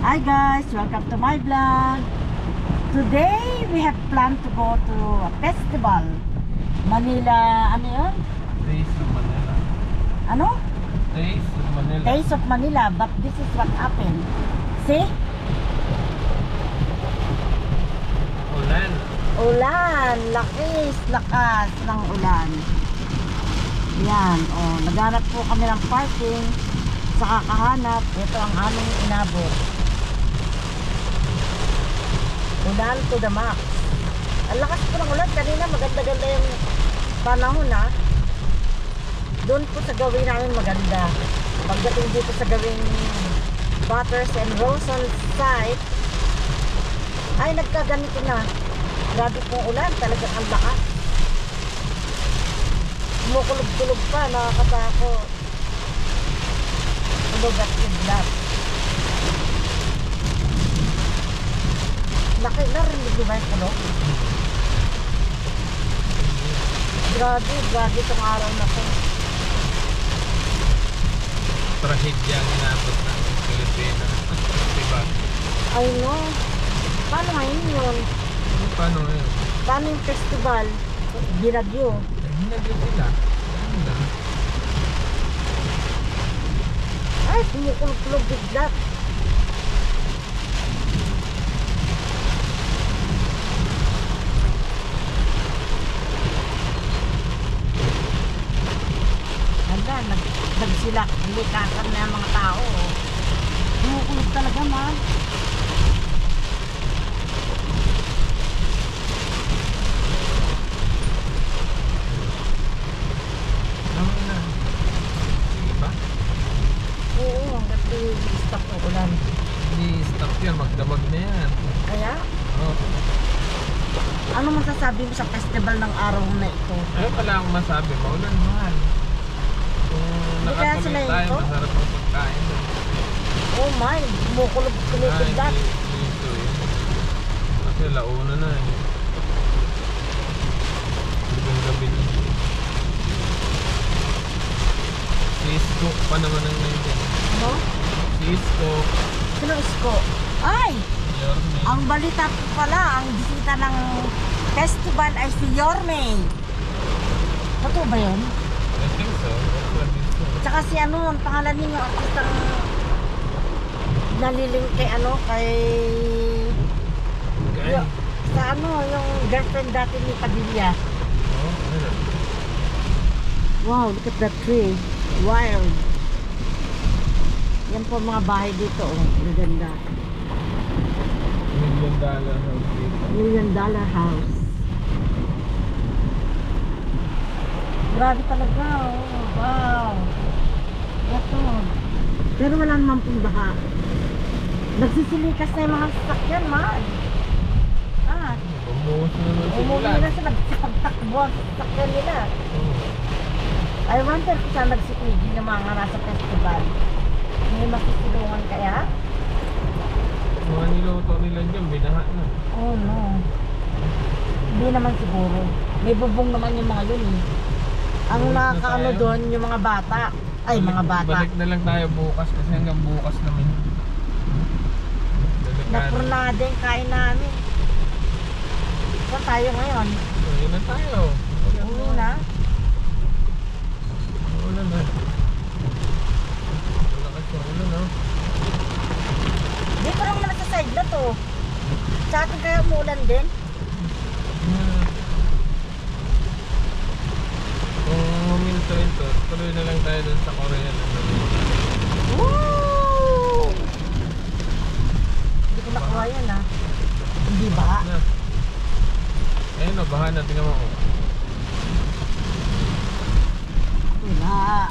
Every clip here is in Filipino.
Hi guys, welcome to my vlog. Today we have planned to go to a festival. Manila, ano yun? Days of Manila. Ano? Days of Manila. Days of Manila, but this is what happened. See? Ulan. Ulan, lakas ng ulan. Yan, oh, naghanap po kami ng parking. Sa kakahanap, ito ang aming inabot. Ulan to the max. Ang lakas po ng ulan. Kanina maganda-ganda yung panahon ha. Doon po sa gawin namin maganda. Pagdating dito sa gawing Butters and Rosen site, ay nagkaganito na. Grabe pong ulan. Talagang ang lakas. Kumukulog-kulog pa. Nakakatakot. Kulog at kidlat. Narinig mo ba yung kulog? Grabe itong araw na to. Trahedya ang inabot ng Pilipinas. Diba? Ay no. Paano ngayon yun? Paano ngayon? Paano yung festival? Binagyo. Hinagyo sila. Ano na? Ay, kumukulog-kulog biglat. Nagsilak, likasan na yung mga tao. Kumukulog talaga man. Ano na? Sige ba? Oo, hanggat i-stop ng ulan. Hindi stop yan. Magdamag na yan. Kaya, Oh. ano masasabi mo sa festival ng araw na ito? Ayun pala akong masabi. Maulan mahal. Kung Hindi kaya sila nakatuloy tayo, ito? masarap ang pagkain. Oh my, kumukulog-kulog biglat. Dito eh. Kasi launa na eh. Hanggang gabi na. Cisco pa naman ang nandiyan. Ano? Cisco. Sino isko? Ay! Yorme. Ang balita po pala, ang bisita ng festival ay si Yorme. Totoo ba yun? I think so. That's what it is. Tsaka si ano, ang pangalan ninyo, artistang naliling kay ano, kay... Okay. Sa ano, yung girlfriend dati ni Padilla. Oh, ano? Wow, look at that tree. Wild. Yan po mga bahay dito, oh. Maganda. $1 million house dito. $1 million house. Grabe talaga, oh. Wow. Ito. Pero wala naman pong baha. Nagsisilikas na yung mga sasakyan, man. Ah, Umuwas na naman si umuwi Ulan. na sila. Nagsipagtakbo ang sasakyan nila. Oh. I wonder kung saan nagsitigil ng mga nasa festival. May masisilungan kaya? Mga niluto nila dyan, binaha na. Oh no. Hindi naman siguro. May bubong naman yung mga yun eh. Ang Balik na nakakaano tayo. doon yung mga bata. Ay, mga bata. Balik na lang tayo bukas kasi hanggang bukas naman. Delikado. Napurnada yung kain namin. Saan tayo ngayon? Uwi na tayo. Uwi na? Ulan na. Malakas yung ulan, no? Dito lang naman sa side na to. Sa atin kaya umuulan din? Yeah. Kung huminto-hinto, tuloy na lang tayo dun sa Korea. Woo! Hindi ko nakuha yan ah. Hindi ba? Na. Ayun o, baha na. Tingnan mo ko. Wala.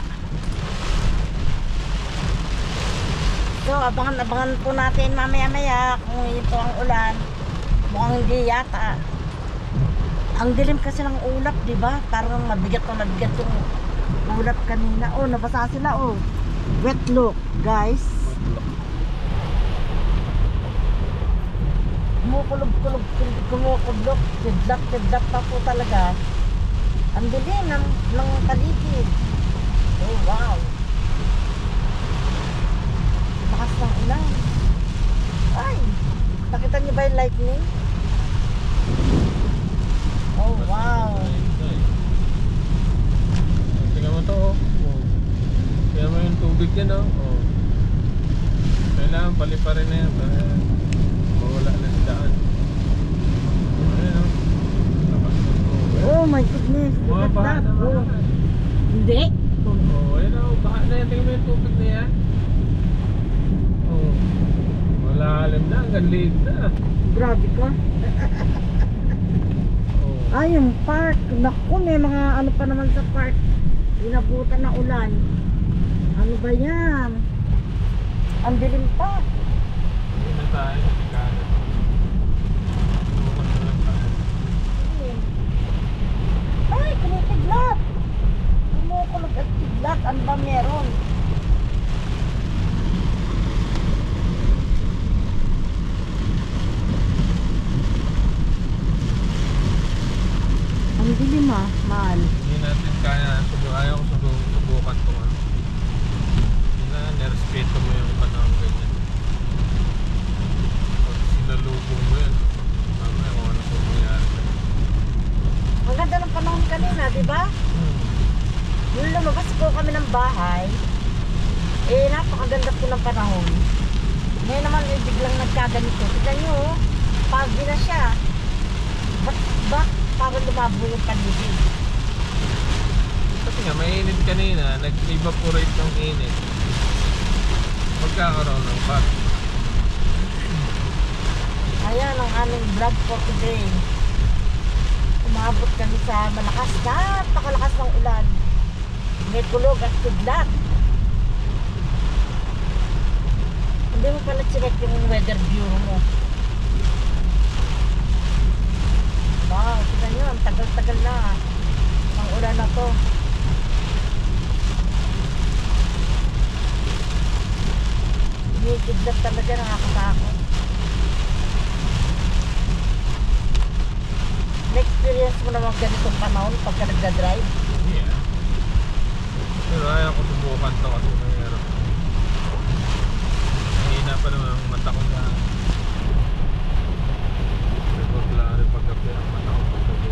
So, abangan po natin mamaya-maya kung ito ang ulan. Mukhang hindi yata. Ang dilim kasi ng ulap, di ba? Parang mabigat yung ulap kanina. Oh, nabasa sila, oh. Wet look, guys. Kumukulog. Kidlat pa po talaga. Ang dilim ng paligid. Oh, wow. Lakas ng ulan. lightning. Oh, wow. Tingnan mo to, oh. Tingnan mo yung tubig yan, oh. Oh. Kailangan paliparin na yan para mawala na sa daan. Ayan, oh. Lakas ng tubig. Oh my goodness. Look Mga at baha that. na Oh. baha. Hindi. Oh, ayun, oh. Baha na yan. Tingnan mo yung tubig na yan. Oh. Malalim na. Hanggang liit na. Grabe ka. Oh. Ay, yung park. Naku, may mga ano pa naman sa park. Inabutan na ulan. Ano ba yan? Ang dilim pa. Hindi na tayo. Nagkalat. Bukas na lang tayo. Ay, kumitiglat. Kumukulog at tiglat. Ano ba meron? Ang dilim ah, mahal. Hindi natin kaya. Ayaw ko subukan ito. Hindi na. Nerespeto mo yung panahon ganyan. Pag sinalubong mo yan, mamaya kung ano po mangyari. Ang ganda ng panahon kanina, di ba? Nung lumabas po kami ng bahay, eh napakaganda po ng panahon. Ngayon naman eh, biglang nagkaganito. Tignan nyo, oh, pagi na siya. Ba't parang lumabo yung paligid? Kasi nga, mainit kanina, nag-evaporate ng init. Magkakaroon ng fog. Ayan ang aming vlog for today. Umabot kami sa malakas na, napakalakas ng ulan. May kulog at kidlat. Hindi mo pala chinek yung weather bureau mo. Wow, tignan nyo, ang tagal-tagal na ang ulan na to. Kidlat talaga, nakakatakot. Na-experience mo naman ganitong panahon pagka nagda-drive? Yeah. Pero ayaw ko subukan to kasi mayroon. Mahina pa naman ang mata ko sa reportlari paggabi ang mata ko paggabi.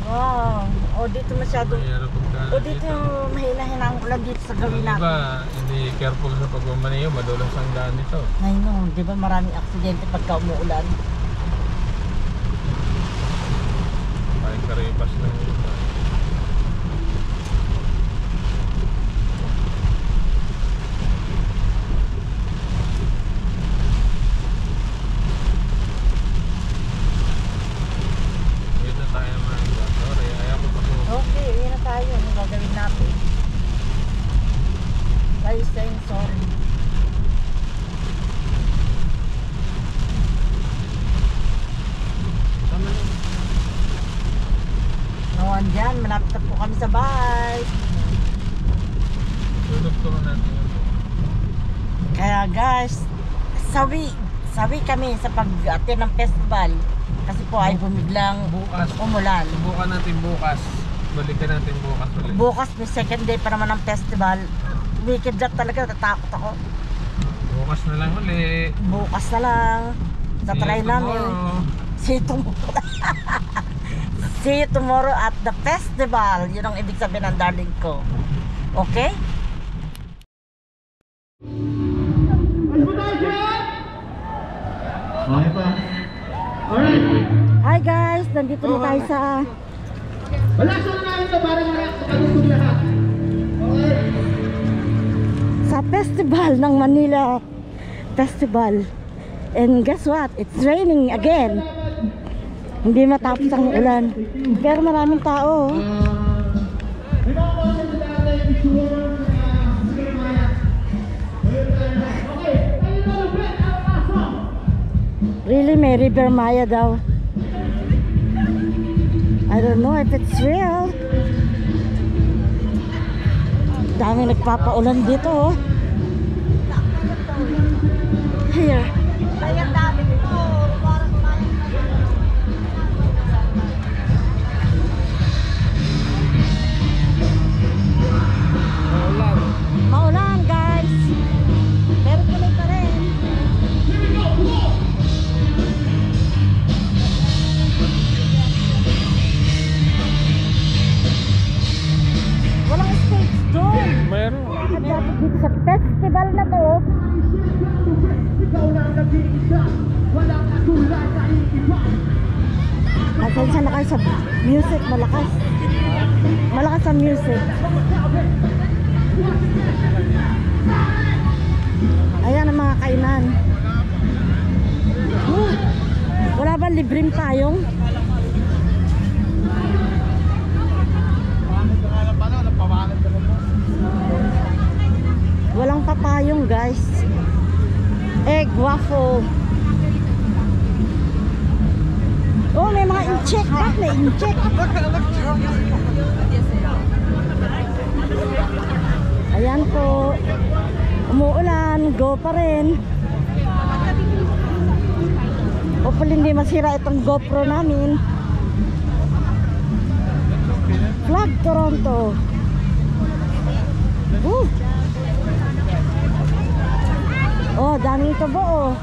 Wow. O dito masyado. Mahirap pagka O dito yung mahina-hina ang ulan dito sa gawin natin. Diba, hindi careful sa pagmamaneho, madulas ang daan nito. Ay no, di ba maraming aksidente pagka umuulan? Kahit karipas lang yun. Yun na tayo mga iba. Sorry, ayaw ko pa po. Okay, yun na tayo. Ano gagawin natin? Tayo saying sorry. Tama na. Nawan dyan, malapit na po kami sa bahay. Tutugturo natin yun. Kaya guys, sawi kami sa pag-attend ng festival. Kasi po ay bumiglang Bukas. umulan. Subukan natin bukas. Balikan natin bukas ulit. Bukas may second day pa naman ng festival. Wicked that talaga, natakot ako. Bukas na lang uli. Bukas na lang. Tatry See you namin. tomorrow. See you tomorrow. See you tomorrow at the festival. Yun ang ibig sabihin ng darling ko. Okay? Okay pa. Alright. Hi guys, nandito na tayo sa Balaksan na namin ito para makatugtog lahat. Okay. festival ng Manila Festival. And guess what? It's raining again. Hindi matapos ang ulan. Pero maraming tao. Really, may River Maya daw. I don't know if it's real. Dami nagpapaulan dito, oh. Here. Maulan. meron. Dapat dito sa festival na to. Ikaw lang nag-iisa, walang katulad na iiba. Pasensya na kayo sa music, malakas. Malakas ang music. Ayan ang mga kainan. Wala ba libreng payong? Walang papayong guys. Egg waffle. Oh, may mga incheck. Bakit may incheck? Ayan po. Umuulan. Go pa rin. Hopefully hindi masira itong GoPro namin. Flag Toronto. Oh, daming tubo oh.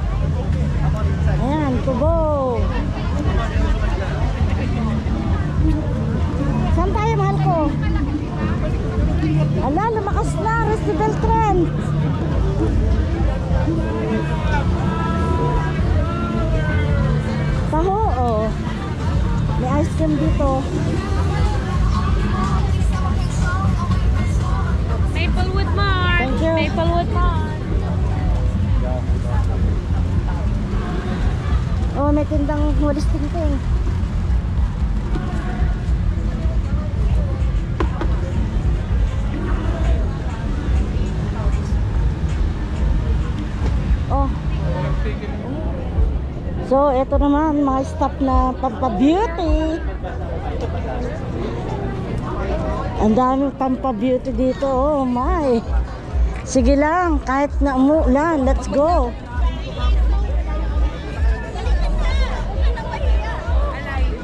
Ayan, tubo. Saan tayo, mahal ko? Ala, lumakas na. Festival trend. Taho, oh. May ice cream dito. Maplewood Mart. Thank you. Maplewood Mart. Oh, may tindang walis tingting. Oh. So, ito naman mga stop na pampa-beauty. Ang daming pampa-beauty dito. Oh my. Sige lang, kahit na umuulan, let's go.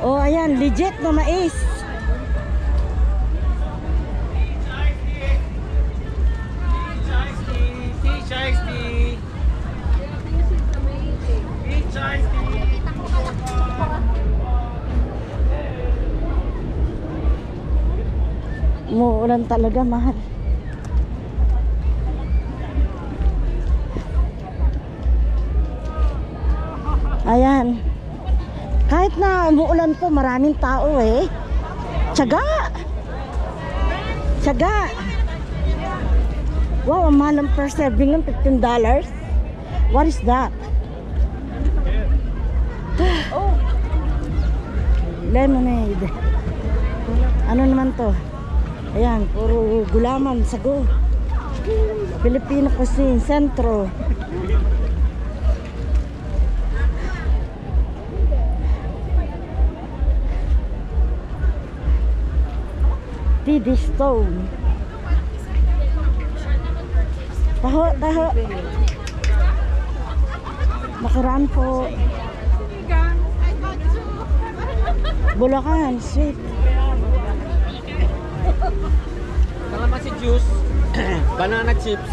Oh, ayan, legit na mais. Umuulan talaga, mahal. Ayan. Kahit na umuulan po, maraming tao eh. Tiyaga! Tiyaga! Wow, ang mahal ng per serving ng $15. What is that? Oh! Lemonade. Ano naman to? Ayan, puro gulaman, sago. Filipino cuisine, sentro. TD Stone. Taho, taho. Nakaraan po. Bulacan, sweet. Kalamansi juice, banana chips.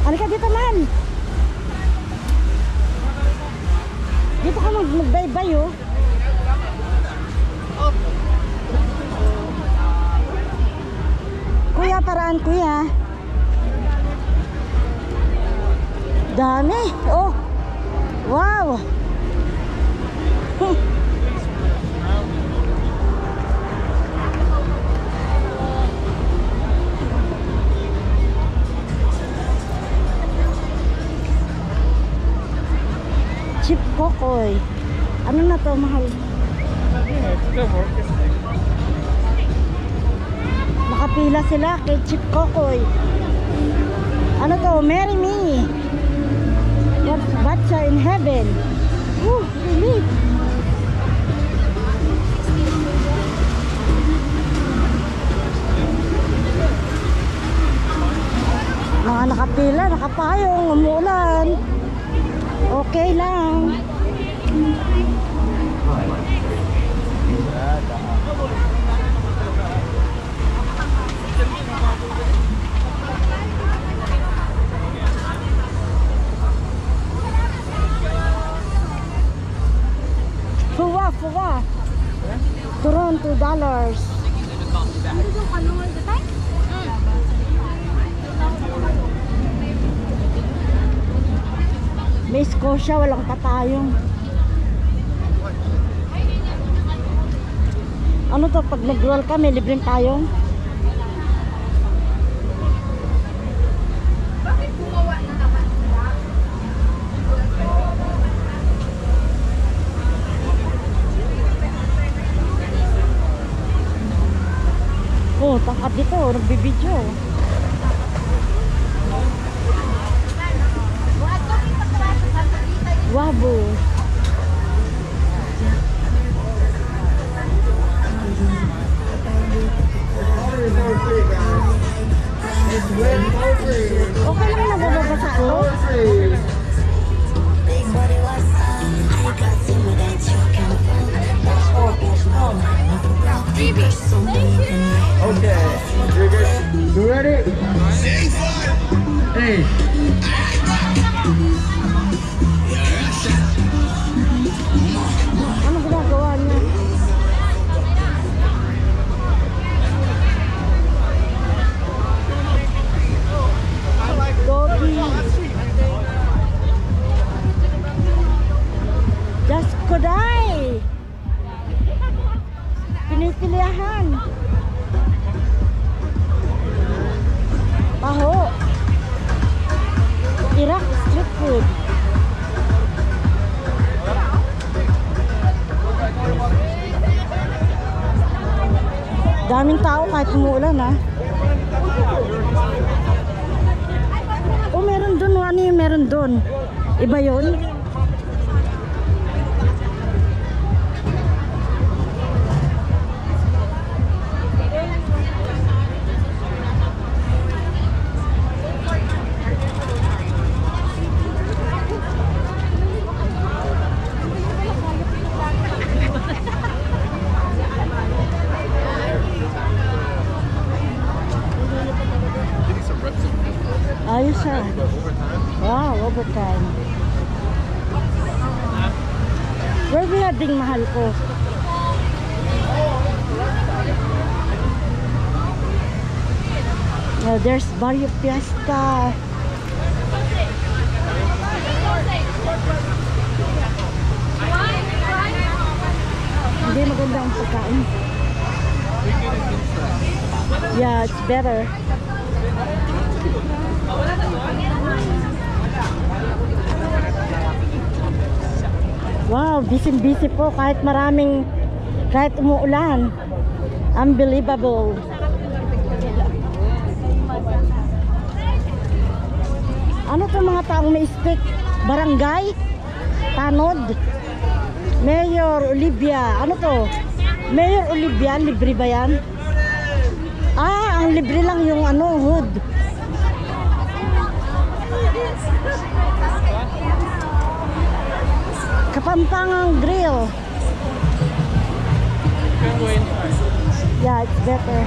Halika dito, man. Dito ka magbaybay, oh. Kuya, paraan, kuya. Dami. Oh. Wow. Chip Kokoy. Ano na to, mahal? Nakapila sila kay Chip Kokoy. Ano to? Marry me. What's Batcha in heaven? Really? Mga nakapila, nakapayong, umuulan. Okay lang. Fuwa, fuwa. Turon, $2. May Scotia, walang patayong. Ano to, pag nag-roll ka, may libreng payong? Oh, tangkad dito, nagbibideo. Wabo. Okay lang na bababasa to? Okay. You ready? Hey. Ano ginagawa niya? Doggy. Just Koday. Pinipilihan. Taho. Iraq street food. Daming tao kahit umuulan ha. Oh, meron dun. Ano yung meron dun? Iba yun? Ayos siya. Wow, overtime. Where we heading, mahal ko? Oh, there's Barrio Fiesta. Hindi maganda ang pagkain. Yeah, it's better. Wow, busy po kahit umuulan. Unbelievable. Ano to mga taong may stick? Barangay? Tanod? Mayor Olivia. Ano to? Mayor Olivia, libre ba yan? Ah, ang libre lang yung hood. Kapampangang grill. Yeah, it's better.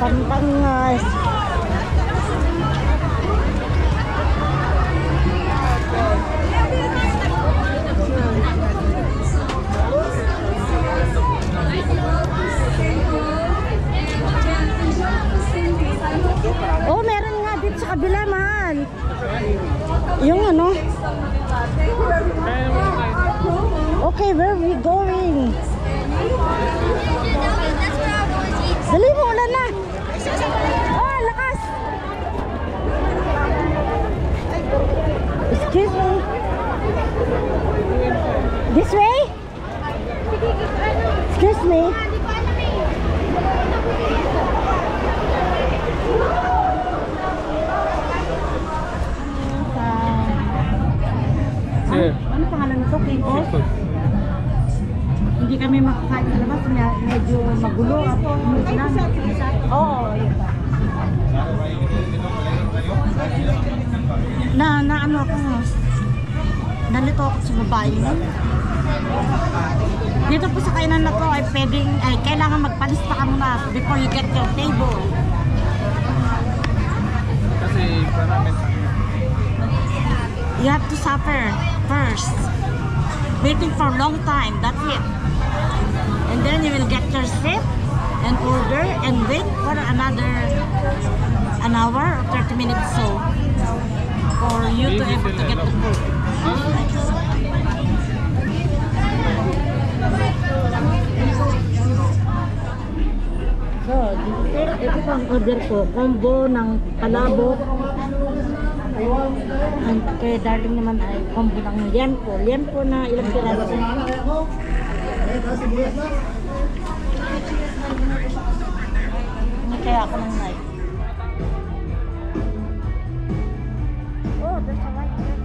Pampangas. Oh, meron nga dito sa kabila, mahal. Yung Okay, where are we going? Dali mo, ulan na. Oh, lakas. Excuse me. This way? Excuse me. Ano pangalan nito? Kikos? Hindi kami makakain sa labas. Medyo magulo. Oo, yun ba? Na ano ako. Nalito ako sa babae mo. Dito po sa kainan na to ay kailangan magpalista ka muna before you get your table. Kasi parang You have to suffer first. Waiting for a long time, that's it. And then you will get your seat and order and wait for another an hour or 30 minutes so for you to able to get the food. So, ito po ang order ko. Combo ng palabok. Ang kay darling naman ay combo ng liempo. Liempo na ilang piraso. Hindi kaya ako ng knife. Oh, there's a white dress.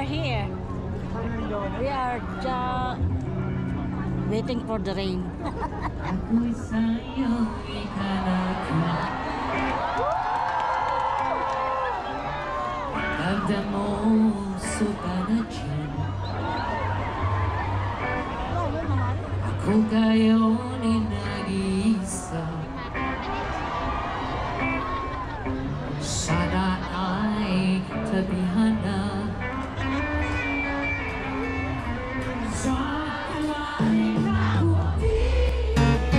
here. We are just waiting for the rain. Ako'y sa'yo ikalagay. Tanda mo suka na dyan. Ako ngayon ay nag-iisa. Sana ay tabihan na. Sa alay na puti. Sa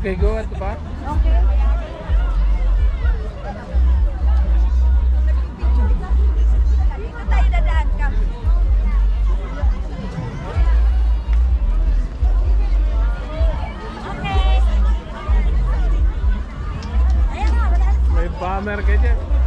Okay, go at pa. Okay. Dito tayo dadaan ka. Okay. Ayan na, dadaan. May bomber ka dyan.